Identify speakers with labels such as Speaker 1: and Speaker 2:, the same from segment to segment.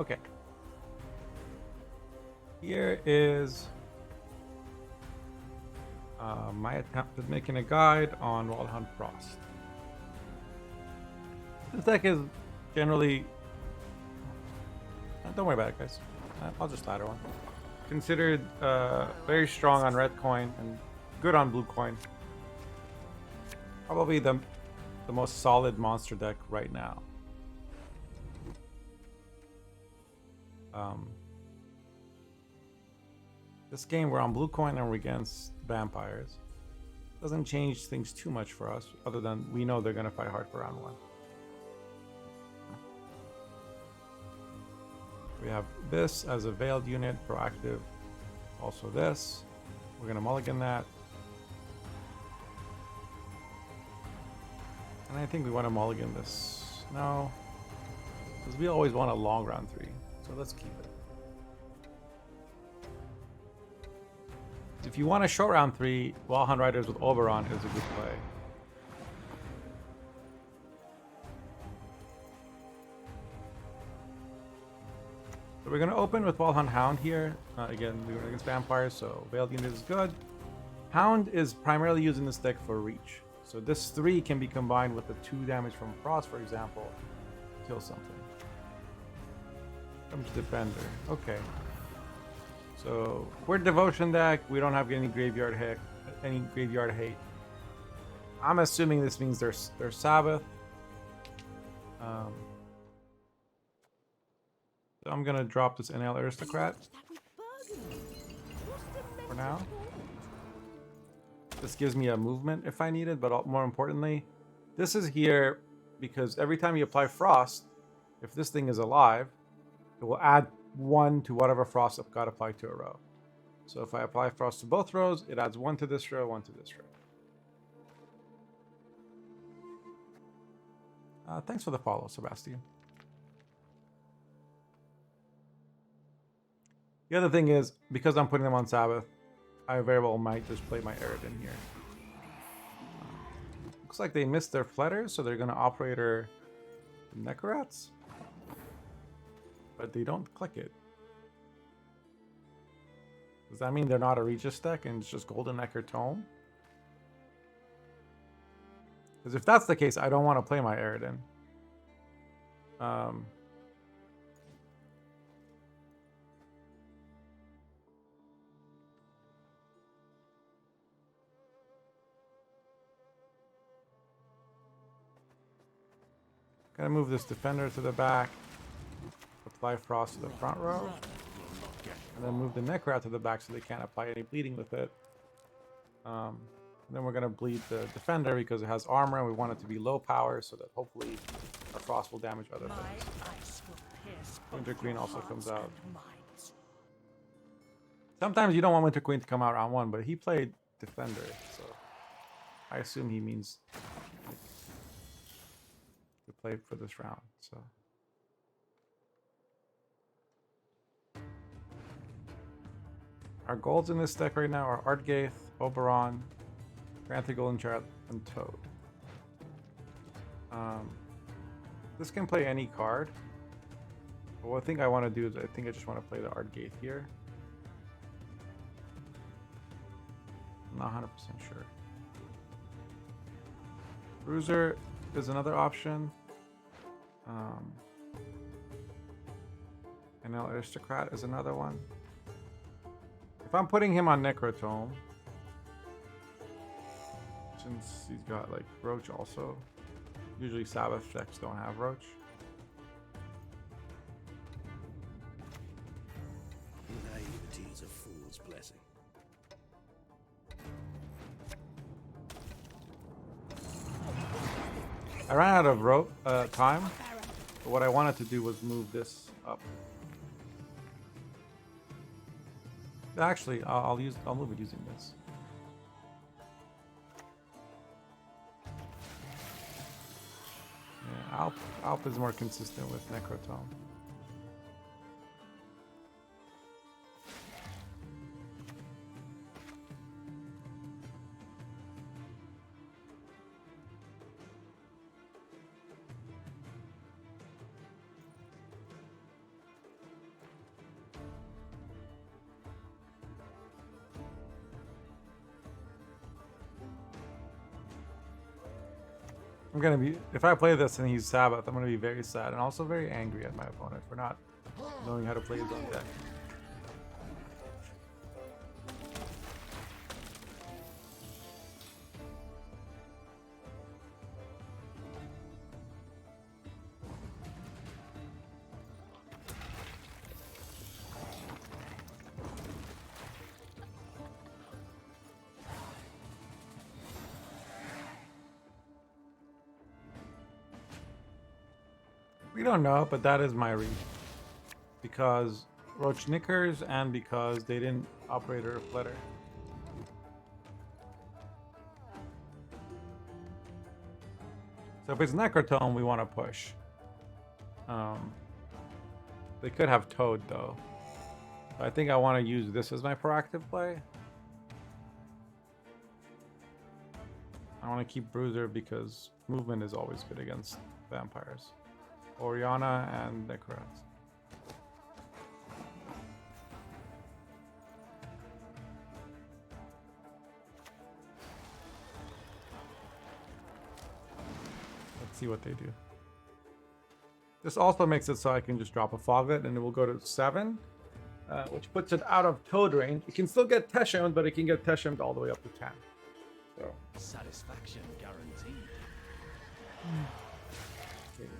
Speaker 1: Okay. Here is my attempt at making a guide on Wildhunt Frost. This deck is generally... don't worry about it, guys. I'll just ladder one. Considered very strong on red coin and good on blue coin. Probably the most solid monster deck right now. This game we're on blue coin and we're against vampires. Doesn't change things too much for us, other than we know they're gonna fight hard for round one. We have this as a veiled unit, proactive. Also this. We're gonna mulligan that. And I think we want to mulligan this. No. Because we always want a long round 3. So let's keep it. If you want a short round 3, Wildhunt Riders with Oberon is a good play. So we're going to open with Wildhunt Hound here. Again, we're against vampires, so Veiled Unit is good. Hound is primarily used in this deck for reach. So this 3 can be combined with the 2 damage from Frost, for example, kill something. Comes Defender. Okay. So we're Devotion deck. We don't have any graveyard hate. I'm assuming this means there's Sabbath. So I'm gonna drop this NL Aristocrat for now. This gives me a movement if I need it, but more importantly, this is here because every time you apply Frost, if this thing is alive, it will add 1 to whatever Frost got applied to a row. So if I apply Frost to both rows, it adds 1 to this row, 1 to this row. Thanks for the follow, Sebastian. The other thing is, because I'm putting them on Sabbath, I very well might just play my Eridan here. Looks like they missed their Fletters, so they're going to Operator Necrats. But they don't click it. Does that mean they're not a Regis deck and it's just Golden Necker Tome? Because if that's the case, I don't want to play my Eridan. Gonna move this Defender to the back. Apply Frost to the front row. And then move the Necrat to the back so they can't apply any bleeding with it. And then we're going to bleed the Defender because it has armor and we want it to be low power so that hopefully our Frost will damage other things. Winter Queen also comes out. Sometimes you don't want Winter Queen to come out round 1, but he played Defender, so I assume he means to play for this round. So. Our golds in this deck right now are Artgaith, Oberon, Granthir Golden Chariot, and Toad. This can play any card. But what I think I want to do is I just want to play the Artgaith here. I'm not 100% sure. Bruiser is another option. NL Aristocrat is another one. If I'm putting him on Necrotome, since he's got like Roach also, usually Sabbath decks don't have Roach.
Speaker 2: Naivety is a fool's blessing.
Speaker 1: I ran out of time, but what I wanted to do was move this up. Actually, I'll move it using this. Yeah, Alp is more consistent with Necrotome. I'm gonna be, if I play this and he's Sabbath, I'm gonna be very sad and also very angry at my opponent for not knowing how to play his own deck. We don't know, but that is my read. Because Roach Knickers and because they didn't operate a flitter. So if it's Necrotome, we want to push. They could have Toad though. So I think I want to use this as my proactive play. I want to keep Bruiser because movement is always good against vampires. Oriana and Necrats. Let's see what they do. This also makes it so I can just drop a Foglet and it will go to 7, which puts it out of Toad range. It can still get Teshemed, but it can get Teshemed all the way up to 10. So
Speaker 2: Satisfaction guaranteed.
Speaker 1: Okay.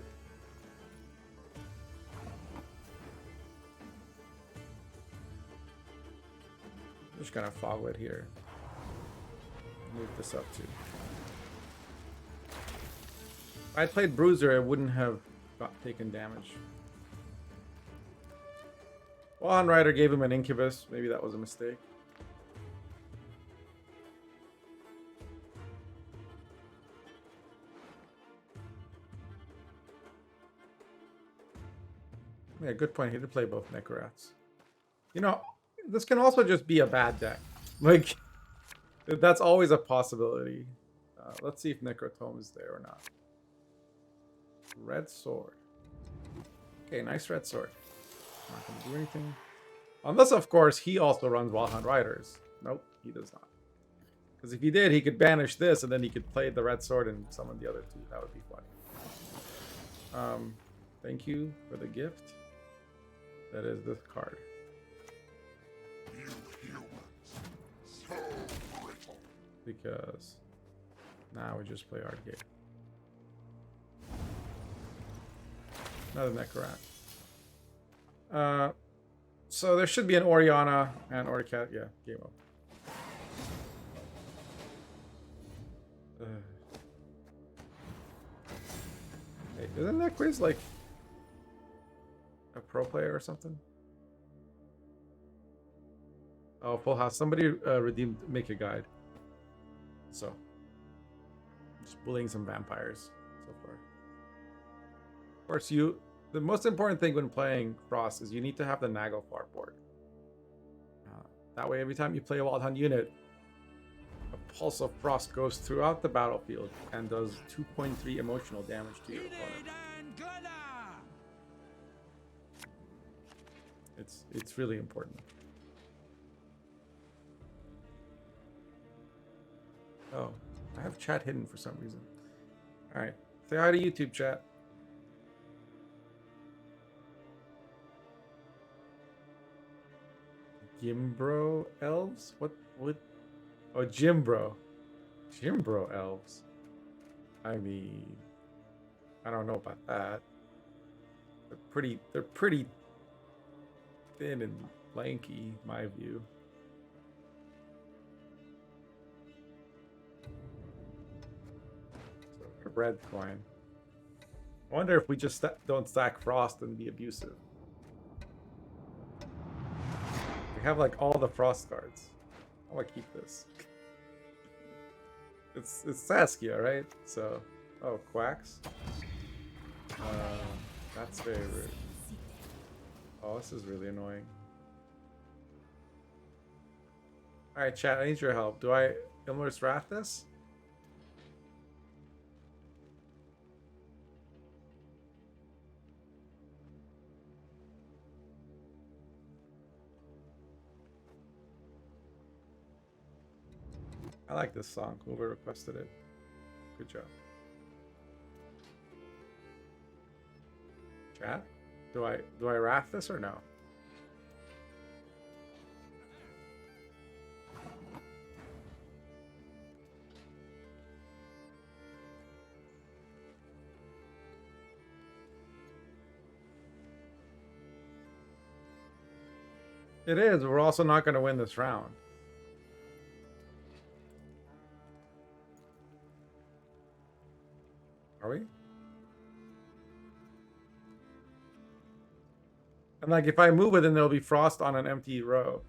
Speaker 1: I'm just gonna Foglet here. Move this up too. If I played Bruiser, I wouldn't have taken damage. Wallhound Rider gave him an Incubus. Maybe that was a mistake. Yeah, good point. He did play both Necrats. You know, this can also just be a bad deck. Like, that's always a possibility. Let's see if Necrotome is there or not. Red Sword. Okay, nice Red Sword. Not gonna do anything. Unless, of course, he also runs Wallhound Riders. Nope, he does not. Because if he did, he could banish this, and then he could play the Red Sword and summon the other two. That would be funny. Thank you for the gift. That is this card. Because now we just play Art Gate. Another Necrorat. So there should be an Oriana and Oricat. Yeah, game up. Hey, isn't that quiz like a pro player or something? Oh, full house. Somebody redeemed Make a Guide. So, just bullying some vampires so far. Of course, the most important thing when playing Frost is you need to have the Naglfar board. That way, every time you play a Wild Hunt unit, a Pulse of Frost goes throughout the battlefield and does 2.3 emotional damage to your opponent. It's really important. Oh, I have chat hidden for some reason. All right, say hi to YouTube chat. Gimbro elves? What? Oh, Jimbro. Jimbro elves. I mean, I don't know about that. They're pretty thin and lanky, in my view. So, a red coin. I wonder if we just don't stack Frost and be abusive. We have like all the Frost cards. I want to keep this. It's Saskia, right? So, oh, Quacks. That's very rude. Oh, this is really annoying. All right, chat. I need your help. Do I Ilmar's Wrath this? I like this song. Whoever requested it. Good job. Chat? Do I wrath this or no? It is. We're also not going to win this round. Are we? And like, if I move it, then there'll be frost on an empty row.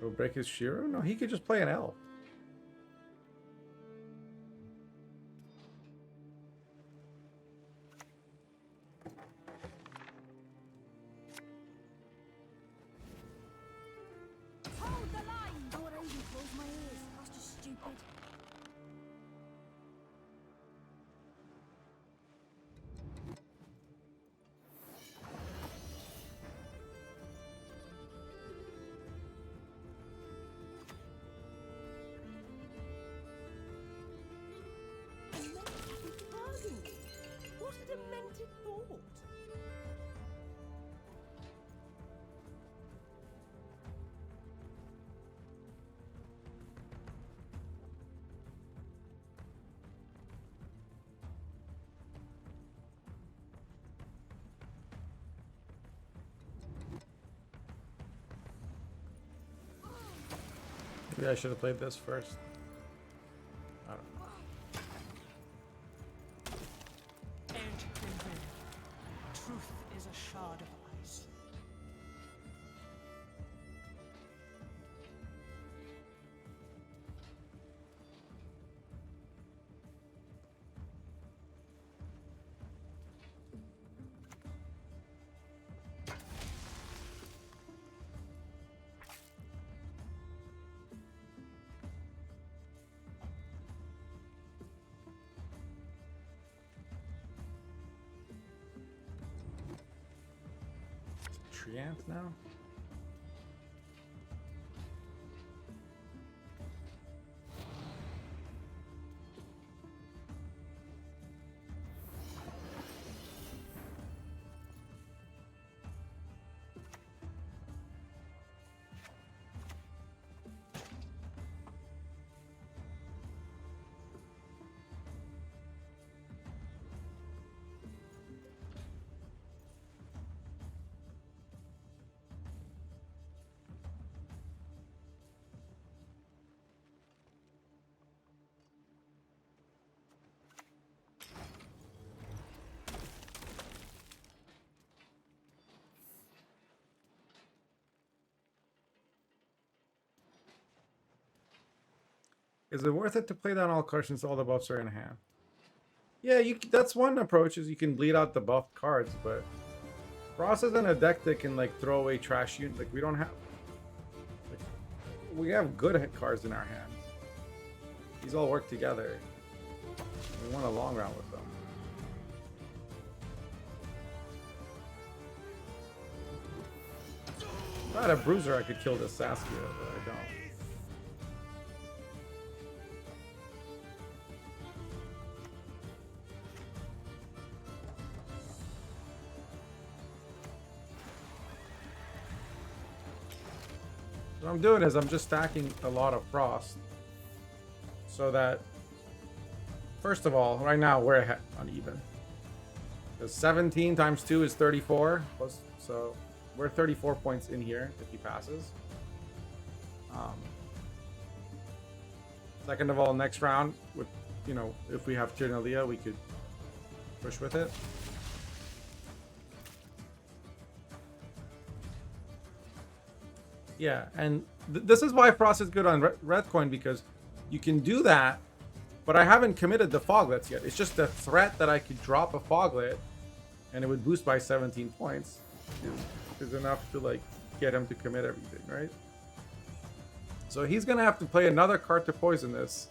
Speaker 1: Will break his Shiro? No, he could just play an elf.
Speaker 3: Hold the line! Oh, I even closed my ears. That's just stupid. What a demented thought!
Speaker 1: Maybe I should have played this first. I don't know.
Speaker 4: Truth is a shard of ice.
Speaker 1: Treant now? Is it worth it to play down all cards since all the buffs are in hand? Yeah, that's one approach, is you can bleed out the buffed cards, but Frost isn't a deck that can like throw away trash units. Like, we don't have, like, we have good cards in our hand. These all work together. We want a long round with them. If I had a bruiser, I could kill this Saskia, but I don't. What I'm doing is I'm just stacking a lot of frost so that, first of all, right now we're ahead on even. Because 17 times 2 is 34, plus, so we're 34 points in here if he passes. Second of all, next round, with, you know, if we have Tirnalia, we could push with it. Yeah, and this is why Frost is good on Red Coin, because you can do that, but I haven't committed the Foglets yet. It's just the threat that I could drop a Foglet and it would boost by 17 points is enough to like get him to commit everything, right? So he's gonna have to play another card to poison this.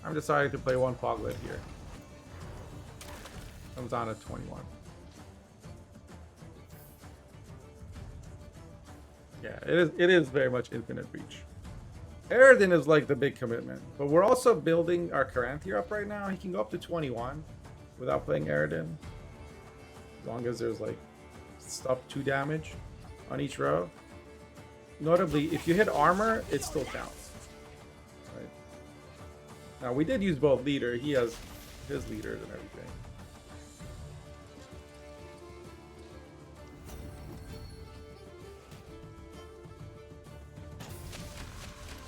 Speaker 1: I'm deciding to play one Foglet here. Comes down to 21. Yeah, it is very much infinite reach. Aridin is like the big commitment, but we're also building our Caranthir up right now. He can go up to 21 without playing Aridin, as long as there's like stuff 2 damage on each row. Notably, if you hit armor, it still counts. Right? Now we did use both leader. He has his leaders and everything.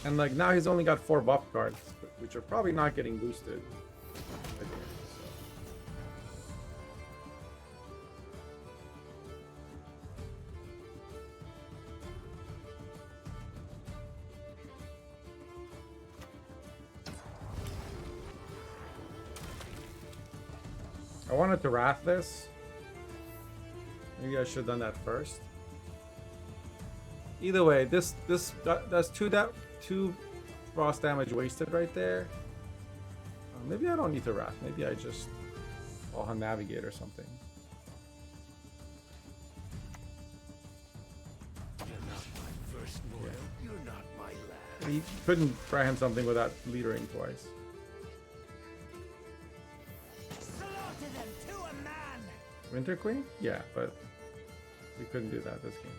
Speaker 1: And like now he's only got 4 buff cards, which are probably not getting boosted. Again, so. I wanted to wrath this. Maybe I should have done that first. Either way, that's two frost damage wasted right there. Maybe I don't need to wrath. Maybe I just call him navigate or something.
Speaker 2: You're not my first mortal. You're not my last.
Speaker 1: He couldn't try him something without leadering twice.
Speaker 4: Slaughter them to a man!
Speaker 1: Winter Queen? Yeah, but we couldn't do that this game.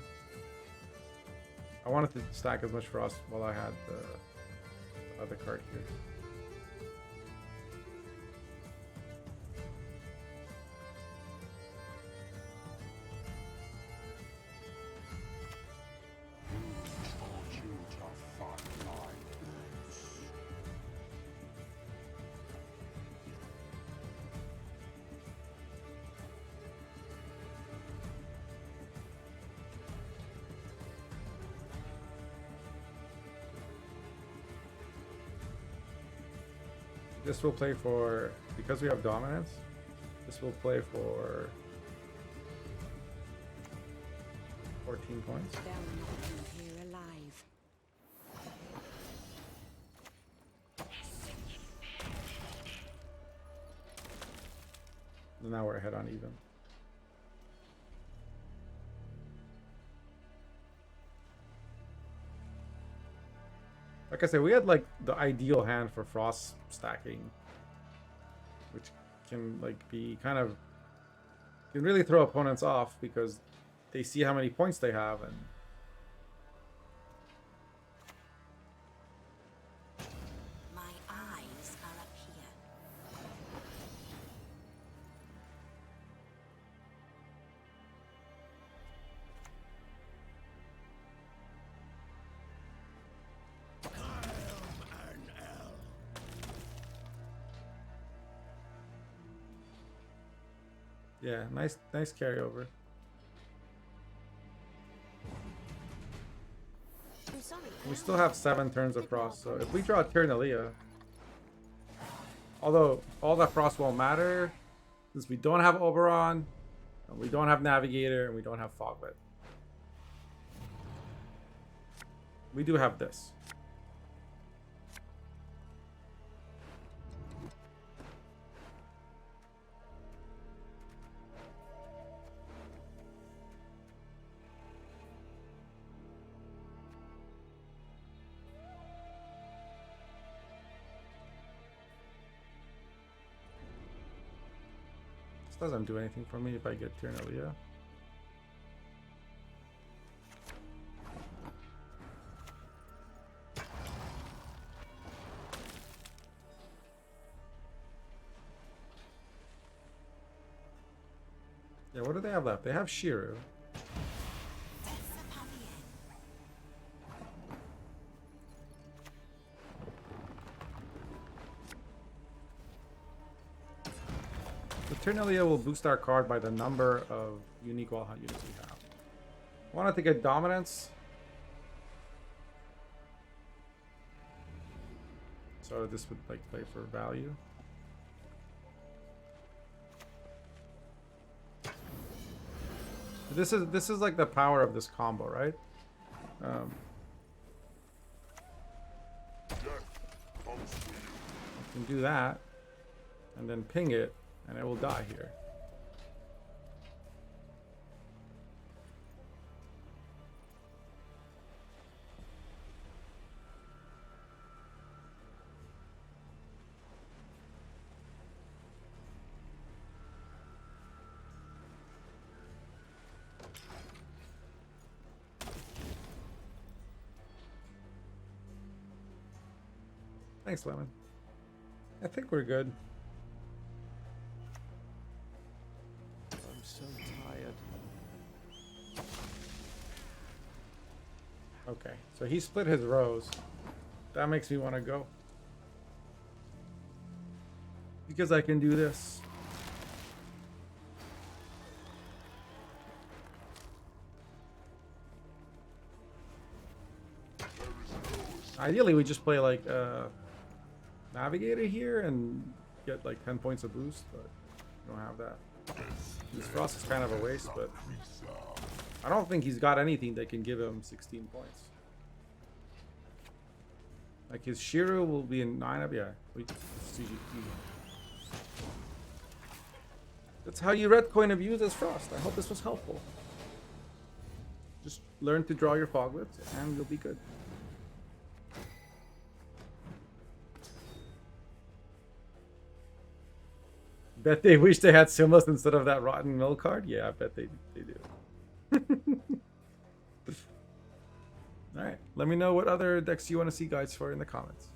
Speaker 1: I wanted to stack as much frost while I had the other card here. This will play for, because we have dominance, this will play for 14 points.
Speaker 3: They'll not leave here alive.
Speaker 1: Now we're ahead on even. Like I said, we had like the ideal hand for frost stacking, which can like be kind of, can really throw opponents off because they see how many points they have and
Speaker 3: My eyes are up here.
Speaker 1: yeah, nice carryover.
Speaker 3: I'm sorry.
Speaker 1: We still have 7 turns of frost, so if we draw Ternalia, although all that frost won't matter, since we don't have Oberon, and we don't have Navigator, and we don't have Foglet. We do have this. Doesn't do anything for me if I get Ternalia. Yeah, what do they have left? They have Shiru. Ternalia will boost our card by the number of unique wall hunt units we have. Wanted to get dominance. So this would like play for value. This is like the power of this combo, right? I can do that and then ping it. And it will die here. Thanks, Lemon. I think we're good.
Speaker 2: I'm so tired.
Speaker 1: Okay, so he split his rows. That makes me want to go. Because I can do this. Ideally, we just play like Navigator here and get like 10 points of boost, but we don't have that. This Frost is kind of a waste, but I don't think he's got anything that can give him 16 points. Like his Shiro will be in 9 up, yeah. That's how you red coin abuse as Frost. I hope this was helpful. Just learn to draw your foglets and you'll be good. Bet they wish they had Simlas instead of that rotten mill card? Yeah, I bet they do. Alright, let me know what other decks you want to see guides for in the comments.